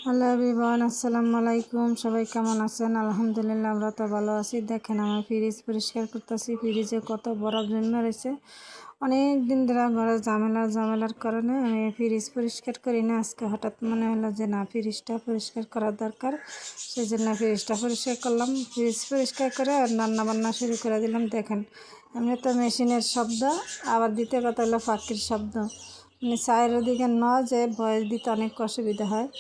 Hello everyone, আসসালামু আলাইকুম। সবাই কেমন আছেন? আলহামদুলিল্লাহ, আমরা তো ভালো আছি। দেখেন, আমার ফ্রিজ পরিষ্কার করতেছি। ফ্রিজে কত বরফ জমে রয়েছে। অনেক দিন ধরে ঘরে ঝামেলার কারণে আমি ফ্রিজ পরিষ্কার করি না। আজকে হঠাৎ মনে হলো যে না, ফ্রিজটা পরিষ্কার করা দরকার। সেই জন্য ফ্রিজটা পরিষ্কার করলাম। ফ্রিজ পরিষ্কার করে রান্না বান্না শুরু করে দিলাম। দেখেন, এমনি তো মেশিনের শব্দ, আবার দ্বিতীয় কথা হলো পাখির শব্দ। মানে চায়ের দিকে যে বয়স দিতে অনেক অসুবিধা হয়।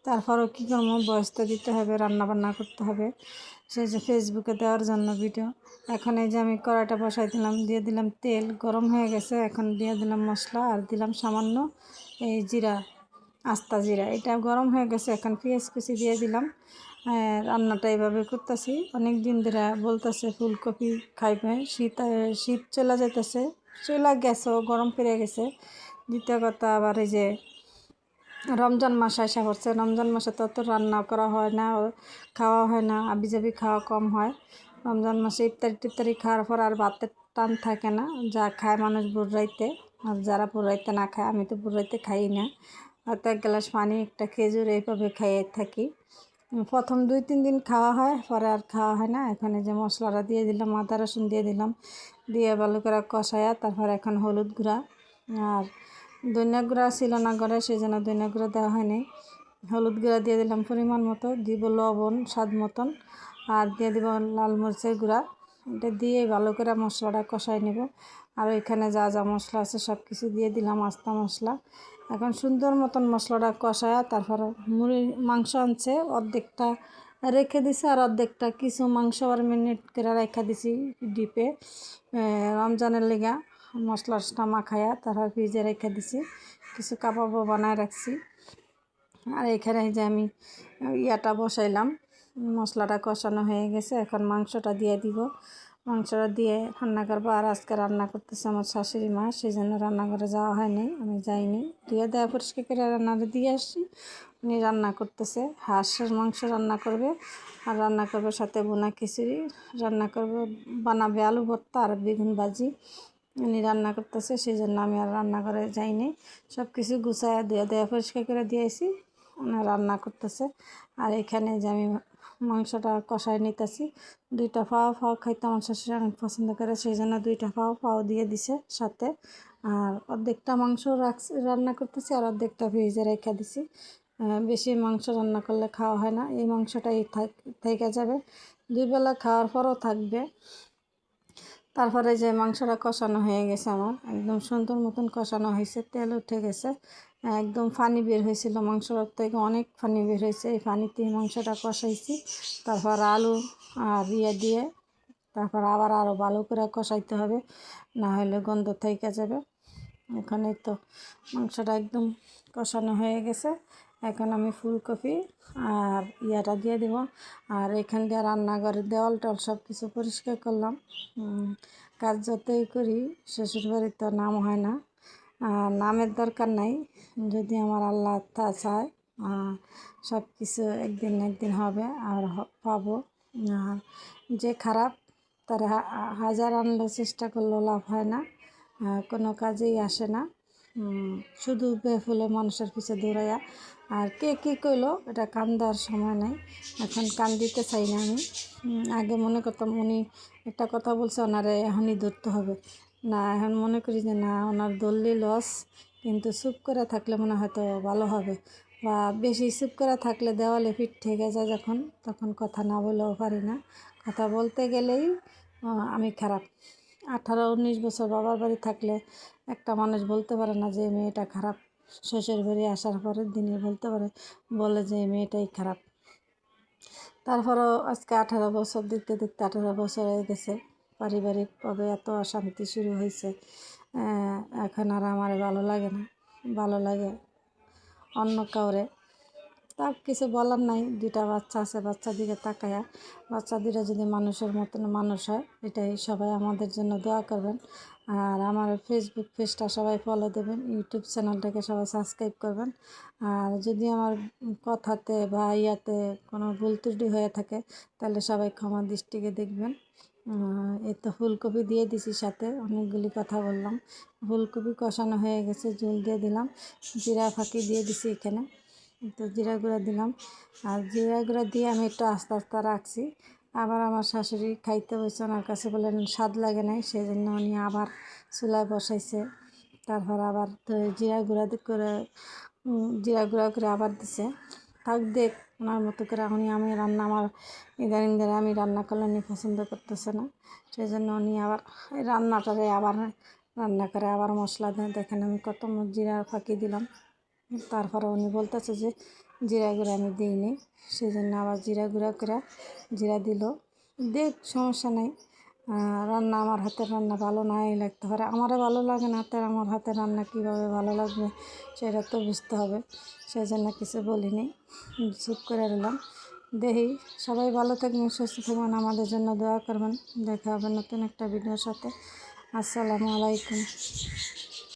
তারপরও কী করবো, বয়স তো দিতে হবে, রান্নাবান্না করতে হবে। সেই যে ফেসবুকে দেওয়ার জন্য ভিডিও। এখন এই যে আমি কড়াইটা বসাই দিলাম, দিয়ে দিলাম তেল, গরম হয়ে গেছে। এখন দিয়ে দিলাম মশলা, আর দিলাম সামান্য এই জিরা, আস্তা জিরা। এটা গরম হয়ে গেছে। এখন পেঁয়াজ কুচি দিয়ে দিলাম। রান্নাটা এইভাবে করতেছি। অনেক দিন ধরে বলতেছে ফুলকপি খাইবে। শীত চলে যেতেছে, চলে গেছে, গরম পেরে গেছে। দ্বিতীয় কথা, আবার এই যে রমজান মাস আসা পড়ছে। রমজান মাসে তো অত রান্না করা হয় না, খাওয়া হয় না, আবিজাবি খাওয়া কম হয়। রমজান মাসে ইফতারি খাওয়ার পর আর ভাতের টান থাকে না। যা খায় মানুষ বুড়াইতে, আর যারা বুড়াইতে না খায়, আমি তো বুড়াইতে খাই না, হয়তো এক গ্লাস পানি, একটা খেজুর, এইভাবে খাইয়ে থাকি। প্রথম 2-3 দিন খাওয়া হয়, পরে আর খাওয়া হয় না। এখানে যে মশলাটা দিয়ে দিলাম, আদা রসুন দিয়ে দিলাম, দিয়ে ভালো করে কষায়া তারপর এখন হলুদ গুঁড়া আর ধনিয়া গুঁড়া ছিল না ঘরে, সেই জন্য ধনিয়া গুঁড়া দেওয়া হয়নি। হলুদ গুঁড়া দিয়ে দিলাম পরিমাণ মতো, দিব লবণ স্বাদ মতন, আর দিয়ে দিব লাল মরিচের গুঁড়া। এটা দিয়ে ভালো করে মশলাটা কষাই নেব। আর ওইখানে যা যা মশলা আছে সব কিছু দিয়ে দিলাম, আস্তা মশলা। এখন সুন্দর মতন মশলাটা কষায়া তারপর মাংস আনছে, অর্ধেকটা রেখে দিছি, আর অর্ধেকটা কিছু মাংস আর মিনিট করে রেখে দিছি ডিপে, রমজানের লেগা মশলাটা মাখায়া তারপর ফ্রিজে রেখে দিছি। কিছু কাবাবও বানায় রাখছি। আর এখানে যে আমি ইয়াটা বসাইলাম, মশলাটা কষানো হয়ে গেছে। এখন মাংসটা দিয়ে দিব। মাংসটা দিয়ে রান্না করবো। আর আজকে রান্না করতেছে আমার শাশুড়ি মা, সেই জন্য রান্নাঘরে যাওয়া হয়নি, আমি যাইনি। দিয়ে দেওয়া পরিষ্কার করে রান্নাটা দিয়ে আসছি। উনি রান্না করতেছে, হাঁসের মাংস রান্না করবে, আর রান্না করবে সাথে বোনা খিচুড়ি রান্না করবে, বানাবে আলু ভর্তা আর বেগুন ভাজি। উনি রান্না করতেছে, সেই জন্য আমি আর রান্নাঘরে যাইনি। সব কিছু গুছাইয়া দেওয়া পরিষ্কার করে দিয়েছি, উনি রান্না করতেছে। আর এখানে যে আমি মাংসটা কষাই নিতেছি। 2টা পাও খাইতে আমার শাশুড়ি অনেক পছন্দ করে, সেই জন্য 2টা পাও দিয়ে দিছে সাথে। আর অর্ধেকটা মাংস রান্না করতেছি, আর অর্ধেকটা ফ্রিজে রেখে দিছি। বেশি মাংস রান্না করলে খাওয়া হয় না, এই মাংসটাই থেকে যাবে, 2 বেলা খাওয়ার পরও থাকবে। তারপরে যে মাংসটা কষানো হয়ে গেছে, আমার একদম সুন্দর মতন কষানো হয়েছে, তেল উঠে গেছে, একদম পানি বের হয়েছিল মাংসটার থেকে, অনেক পানি বের হয়েছে। এই পানিতে মাংসটা কষাইছি। তারপর আলু আর দিয়ে তারপর আবার আরও ভালো করে কষাইতে হবে, না হলে গন্ধ থেকে যাবে। এখানে তো মাংসটা একদম কষানো হয়ে গেছে। এখন আমি ফুলকপি আর ইয়াটা দিয়ে দেব। আর এখান দিয়ে রান্নাঘরের দেওয়াল টল সব কিছু পরিষ্কার করলাম। কাজ যতই করি, শ্বশুরবাড়ির তো নাম হয় না, নামের দরকার নাই। যদি আমার আল্লাহ তা চায়, সব কিছু একদিন হবে আর পাবো। আর যে খারাপ, তার হাজার আনলেও চেষ্টা করলেও লাভ হয় না, কোনো কাজেই আসে না। শুধু বেফুলে মানুষের পিছে দৌড়াইয়া। আর কে কী কইলো, এটা কান দেওয়ার সময় নাই, এখন কান দিতে চাই না আমি। আগে মনে করতাম উনি একটা কথা বলছে, ওনারে এখনই ধরতে হবে। না, এখন মনে করি যে না, ওনার ধরলেই লস, কিন্তু চুপ করে থাকলে মনে হয়তো ভালো হবে। বা বেশি চুপ করে থাকলে দেওয়ালে পিঠ ঠেকে যায় যখন, তখন কথা না বলেও পারি না। কথা বলতে গেলেই আমি খারাপ। 18-19 বছর বাবার বাড়ি থাকলে একটা মানুষ বলতে পারে না যে মেয়েটা খারাপ। শ্বশুর বাড়ি আসার পরের দিনই বলে যে মেয়েটাই খারাপ। তারপরও আজকে 18 বছর, দেখতে 18 বছর হয়ে গেছে, পারিবারিকভাবে এত অশান্তি শুরু হয়েছে। এখন আর আমার ভালো লাগে না, ভালো লাগে অন্য কাউরে। তার কিছু বলার নাই, 2টা বাচ্চা আছে, বাচ্চা দিকে তাকায়া, বাচ্চা 2টা যদি মানুষের মতন মানুষ হয়, এটাই। সবাই আমাদের জন্য দোয়া করবেন। আর আমার ফেসবুক পেজটা সবাই ফলো দেবেন, ইউটিউব চ্যানেলটাকে সবাই সাবস্ক্রাইব করবেন। আর যদি আমার কথাতে বা ইয়াতে কোনো ভুল ত্রুটি হয়ে থাকে, তাহলে সবাই ক্ষমা দৃষ্টিকে দেখবেন। এই তো ফুলকপি দিয়ে দিছি, সাথে অনেকগুলি কথা বললাম। ফুলকপি কষানো হয়ে গেছে, ঝোল দিয়ে দিলাম, জিরা ফাঁকি দিয়ে দিছি এখানে। তো জিরা গুঁড়া দিলাম। আর জিরা গুঁড়া দিয়ে আমি একটু আস্তে আস্তে রাখছি। আবার আমার শাশুড়ি খাইতে বসে, ওনার কাছে বললেন স্বাদ লাগে নাই, সেই জন্য উনি আবার চুলায় বসাইছে। তারপর আবার জিরা গুঁড়া করে জিরা গুঁড়া করে আবার দিছে। থাক দেখ ওনার মতো করে। আমি রান্না আমার ইদানিং ধরে আমি রান্না করলে উনি পছন্দ করতেছে না, সেই জন্য উনি আবার রান্নাটারে আবার রান্না করে আবার মশলা দেন। দেখেন আমি কত জিরা ফাঁকি দিলাম, তারপরে উনি বলতেছে যে জিরা গুঁড়া আমি দিইনি, সেই জন্য আবার জিরা গুঁড়া করে জিরা দিল। দেখ সমস্যা নেই, রান্না আমার হাতের রান্না ভালো নাই লাগতে পারে, আমারও ভালো লাগে না, তার আমার হাতের রান্না কীভাবে ভালো লাগবে সেটা তো বুঝতে হবে, সেই জন্য কিছু বলিনি, চুপ করে দিলাম। দেখি সবাই ভালো থাকবেন, সুস্থ থাকবেন, আমাদের জন্য দোয়া করবেন। দেখা হবে নতুন একটা ভিডিওর সাথে। আসসালামু আলাইকুম।